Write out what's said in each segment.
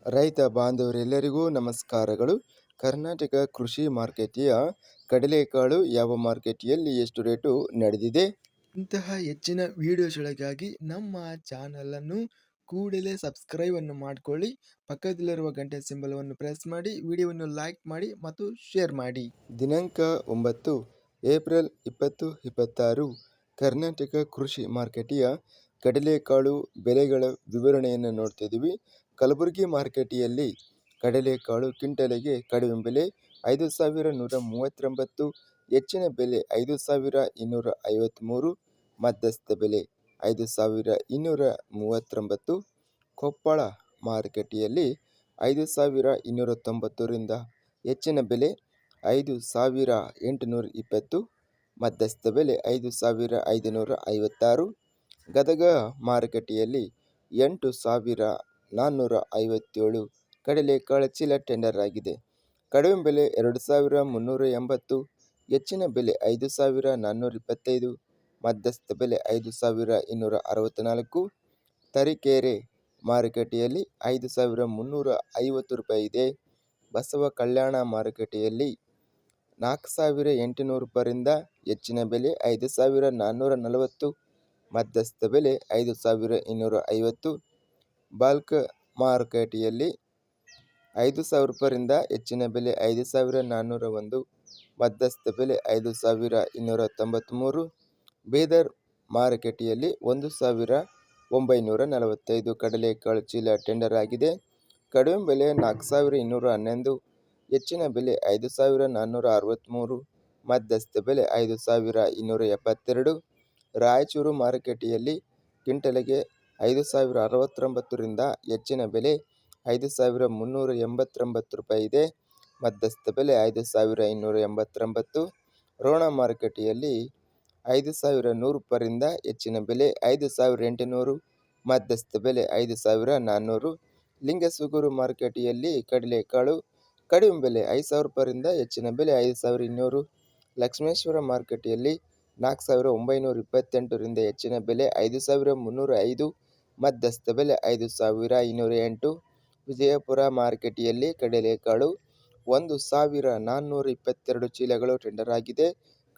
ರೈತ ಬಾಂಧವರೆಲ್ಲರಿಗೂ ನಮಸ್ಕಾರಗಳು. ಕರ್ನಾಟಕ ಕೃಷಿ ಮಾರುಕಟ್ಟೆಯ ಕಡಲೆಕಾಳು ಯಾವ ಮಾರುಕಟ್ಟೆಯಲ್ಲಿ ಎಷ್ಟು ರೇಟು ನಡೆದಿದೆ? ಇಂತಹ ಹೆಚ್ಚಿನ ವಿಡಿಯೋಸ್ಗಳಿಗಾಗಿ ನಮ್ಮ ಚಾನಲನ್ನು ಕೂಡಲೇ ಸಬ್ಸ್ಕ್ರೈಬ್ ಅನ್ನು ಮಾಡಿಕೊಳ್ಳಿ. ಪಕ್ಕದಲ್ಲಿರುವ ಗಂಟೆ ಸಿಂಬಲವನ್ನು ಪ್ರೆಸ್ ಮಾಡಿ, ವಿಡಿಯೋವನ್ನು ಲೈಕ್ ಮಾಡಿ ಮತ್ತು ಶೇರ್ ಮಾಡಿ. ದಿನಾಂಕ 9 ಏಪ್ರಿಲ್ 2026 ಕರ್ನಾಟಕ ಕೃಷಿ ಮಾರುಕಟ್ಟೆಯ ಕಡಲೆಕಾಳು ಬೆಲೆಗಳ ವಿವರಣೆಯನ್ನು ನೋಡ್ತಿದ್ದೀವಿ. ಕಲಬುರಗಿ ಮಾರುಕಟ್ಟೆಯಲ್ಲಿ ಕಡಲೆಕಾಳು ಕ್ವಿಂಟಲಿಗೆ ಕಡಿಮೆ ಬೆಲೆ 5,139, ಹೆಚ್ಚಿನ ಬೆಲೆ 5,253, ಮಧ್ಯಸ್ಥ ಬೆಲೆ 5,239. ಕೊಪ್ಪಳ ಮಾರುಕಟ್ಟೆಯಲ್ಲಿ 5,290ರಿಂದ ಹೆಚ್ಚಿನ ಬೆಲೆ 5,820, ಮಧ್ಯಸ್ಥ ಬೆಲೆ 5,556. ಗದಗ ಮಾರುಕಟ್ಟೆಯಲ್ಲಿ 8,457 ಕಡಲೆಕಾಳು ಚೀಲ ಟೆಂಡರ್ ಆಗಿದೆ. ಕಡಿಮೆ ಬೆಲೆ 2,380, ಹೆಚ್ಚಿನ ಬೆಲೆ 5,425, ಮಧ್ಯಸ್ಥ ಬೆಲೆ 5,264. ತರೀಕೆರೆ ಮಾರುಕಟ್ಟೆಯಲ್ಲಿ 5,350 ರೂಪಾಯಿ ಇದೆ. ಬಸವ ಕಲ್ಯಾಣ ಮಾರುಕಟ್ಟೆಯಲ್ಲಿ 4,800 ಹೆಚ್ಚಿನ ಬೆಲೆ 5,440, ಮಧ್ಯಸ್ಥ ಬೆಲೆ 5,250. ಬಲ್ಕ್ ಮಾರುಕಟ್ಟೆಯಲ್ಲಿ 5,000 ಹೆಚ್ಚಿನ ಬೆಲೆ 5,401, ಮಧ್ಯಸ್ಥ ಬೆಲೆ 5,293. ಬೀದರ್ ಮಾರುಕಟ್ಟೆಯಲ್ಲಿ 1,945 ಕಡಲೆಕಾಳು ಚೀಲ ಟೆಂಡರ್ ಆಗಿದೆ. ಕಡಿಮೆ ಬೆಲೆ 4,211, ಹೆಚ್ಚಿನ ಬೆಲೆ 5,463, ಮಧ್ಯಸ್ಥ ಬೆಲೆ 5,272. ರಾಯಚೂರು ಮಾರುಕಟ್ಟೆಯಲ್ಲಿ ಕ್ವಿಂಟಲಿಗೆ 5,069ರಿಂದ ಹೆಚ್ಚಿನ ಬೆಲೆ 5,389 ರೂಪಾಯಿ ಇದೆ. ಮಧ್ಯಸ್ಥ ಬೆಲೆ 5,289. ರೋಣ ಮಾರುಕಟ್ಟೆಯಲ್ಲಿ 5,100 ಹೆಚ್ಚಿನ ಬೆಲೆ 5,800, ಮಧ್ಯಸ್ಥ ಬೆಲೆ 5,400. ಲಿಂಗಸೂಗೂರು ಮಾರುಕಟ್ಟೆಯಲ್ಲಿ ಕಡಲೆಕಾಳು ಕಡಿಮೆ ಬೆಲೆ 5,000 ಹೆಚ್ಚಿನ ಬೆಲೆ 5,200. ಲಕ್ಷ್ಮೇಶ್ವರ ಮಾರುಕಟ್ಟೆಯಲ್ಲಿ 4,928ರಿಂದ ಹೆಚ್ಚಿನ ಬೆಲೆ 5,305, ಮಧ್ಯಸ್ಥ ಬೆಲೆ 5,508. ವಿಜಯಪುರ ಮಾರುಕಟ್ಟೆಯಲ್ಲಿ ಕಡಲೆಕಾಳು 1,422 ಚೀಲಗಳು ಟೆಂಡರ್ ಆಗಿದೆ.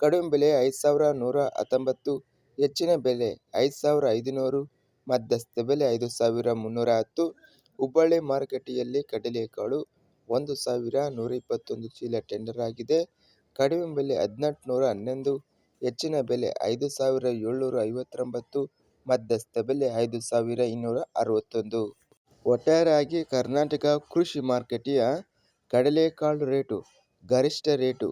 ಕಡಿಮೆ ಬೆಲೆ 5,119, ಹೆಚ್ಚಿನ ಬೆಲೆ 5,500, ಮಧ್ಯಸ್ಥ ಬೆಲೆ 5,310. ಹುಬ್ಬಳ್ಳಿ ಮಾರುಕಟ್ಟೆಯಲ್ಲಿ ಕಡಲೆಕಾಳು 1,121 ಚೀಲ ಟೆಂಡರ್ ಆಗಿದೆ. ಕಡಿಮೆ ಬೆಲೆ 1,811, ಹೆಚ್ಚಿನ ಬೆಲೆ 5,759, ಮಧ್ಯಸ್ಥ ಬೆಲೆ 5,261. ಒಟ್ಟಾರೆಯಾಗಿ ಕರ್ನಾಟಕ ಕೃಷಿ ಮಾರುಕಟ್ಟೆಯ ಕಡಲೆಕಾಳು ರೇಟು ಗರಿಷ್ಠ ರೇಟು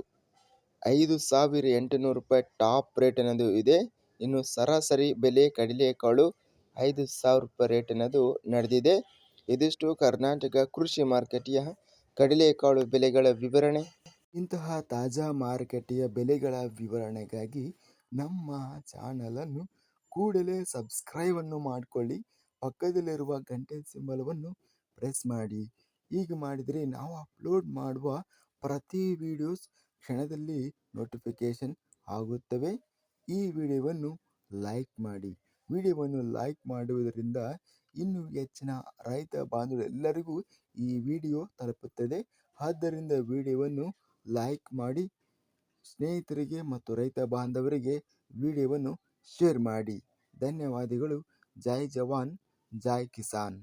5,800 ರೂಪಾಯಿ ಟಾಪ್ ರೇಟ್ ಅನ್ನೋದು ಇದೆ. ಇನ್ನು ಸರಾಸರಿ ಬೆಲೆ ಕಡಲೆಕಾಳು 5,000 ರೂಪಾಯಿ ರೇಟ್ ಅನ್ನೋದು ನಡೆದಿದೆ. ಇದಿಷ್ಟು ಕರ್ನಾಟಕ ಕೃಷಿ ಮಾರುಕಟ್ಟೆಯ ಕಡಲೆಕಾಳು ಬೆಲೆಗಳ ವಿವರಣೆ. ಇಂತಹ ತಾಜಾ ಮಾರುಕಟ್ಟೆಯ ಬೆಲೆಗಳ ವಿವರಣೆಗಾಗಿ ನಮ್ಮ ಚಾನಲನ್ನು ಕೂಡಲೇ ಸಬ್ಸ್ಕ್ರೈಬ್ ಅನ್ನು ಮಾಡಿಕೊಳ್ಳಿ. ಪಕ್ಕದಲ್ಲಿರುವ ಗಂಟೆ ಸಿಂಬಲವನ್ನು ಪ್ರೆಸ್ ಮಾಡಿ. ಹೀಗೆ ಮಾಡಿದರೆ ನಾವು ಅಪ್ಲೋಡ್ ಮಾಡುವ ಪ್ರತಿ ವಿಡಿಯೋಸ್ ಕ್ಷಣದಲ್ಲಿ ನೋಟಿಫಿಕೇಶನ್ ಆಗುತ್ತವೆ. ಈ ವಿಡಿಯೋವನ್ನು ಲೈಕ್ ಮಾಡಿ. ವಿಡಿಯೋವನ್ನು ಲೈಕ್ ಮಾಡುವುದರಿಂದ ಇನ್ನೂ ಹೆಚ್ಚಿನ ರೈತ ಬಾಂಧವರೆಲ್ಲರಿಗೂ ಈ ವಿಡಿಯೋ ತಲುಪುತ್ತದೆ. ಆದ್ದರಿಂದ ವಿಡಿಯೋವನ್ನು ಲೈಕ್ ಮಾಡಿ, ಸ್ನೇಹಿತರಿಗೆ ಮತ್ತು ರೈತ ಬಾಂಧವರಿಗೆ ವಿಡಿಯೋವನ್ನು ಶೇರ್ ಮಾಡಿ. ಧನ್ಯವಾದಗಳು. ಜೈ ಜವಾನ್, ಜೈ ಕಿಸಾನ್.